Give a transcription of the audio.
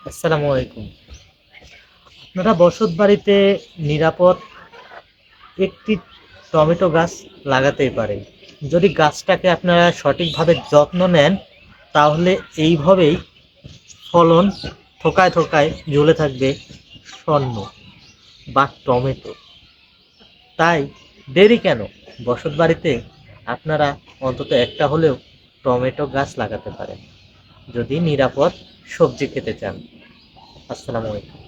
আসসালামু আলাইকুম। আপনারা বসত বাড়িতে নিরাপদ একটি টমেটো গাছ লাগাতেই পারেন। যদি গাছটাকে আপনারা সঠিকভাবে যত্ন নেন, তাহলে এইভাবেই ফলন থোকায় থোকায় ঝুলে থাকবে স্বর্ণ বা টমেটো। তাই দেরি কেন? বসত বাড়িতে আপনারা অন্তত একটা হলেও টমেটো গাছ লাগাতে পারেন, যদি নিরাপদ সবজি খেতে চান। আসসালামু আলাইকুম।